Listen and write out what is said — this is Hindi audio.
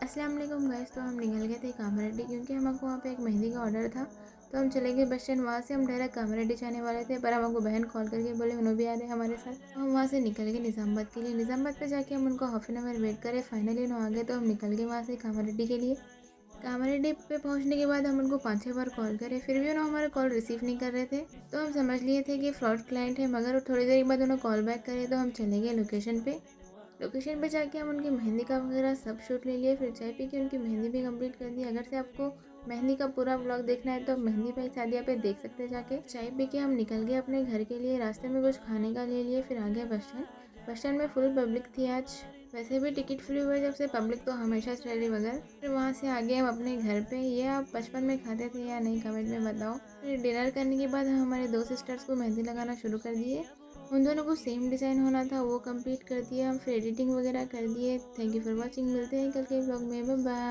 अस्सलाम वालेकुम गाइस। तो हम निकल गए थे कामारेड्डी क्योंकि हमको वहाँ पे एक मेहंदी का ऑर्डर था। तो हम चले गए बस स्टैंड। वहाँ से हम डायरेक्ट कामारेड्डी जाने वाले थे, पर हमको बहन कॉल करके बोले उन्होंने भी आ रहे हमारे साथ। तो हम वहाँ से निकल गए निज़ामाबाद के लिए। निज़ामाबाद पे जाके हम उनको हाफ एन आवर वेट करे, फाइनली उन्होंने आ गए। तो हम निकल गए वहाँ से कामारेड्डी के लिए। कामारेड्डी पे पहुँचने के बाद हम उनको 5-6 बार कॉल करे, फिर भी उन्होंने हमारा कॉल रिसीव नहीं कर रहे थे। तो हम समझ लिए थे कि फ्रॉड क्लाइंट है, मगर थोड़ी देर बाद उन्होंने कॉल बैक करे। तो हम चले गए लोकेशन पे जाके हम उनकी मेहंदी का वगैरह सब शूट ले लिए, फिर चाय पी के उनकी मेहंदी भी कंप्लीट कर दी। अगर से आपको मेहंदी का पूरा व्लॉग देखना है तो मेहंदी पे शादिया पे देख सकते हैं जाके। चाय पी के हम निकल गए अपने घर के लिए। रास्ते में कुछ खाने का ले लिए, फिर आ गए बस स्टैंड। बस स्टैंड में फुल पब्लिक थी आज। वैसे भी टिकट फ्री हुआ जब से, पब्लिक तो हमेशा स्टडी वगैरह। फिर वहाँ से आ गए हम अपने घर पे। ये आप बचपन में खाते थे या नहीं, कमेंट में बताओ। फिर डिनर करने के बाद हम हमारे दो सिस्टर्स को मेहंदी लगाना शुरू कर दिए। उन दोनों को सेम डिज़ाइन होना था, वो कंप्लीट कर दिया। हम फिर एडिटिंग वगैरह कर दिए। Thank you for watching. मिलते हैं कल के ब्लॉग में। Bye bye.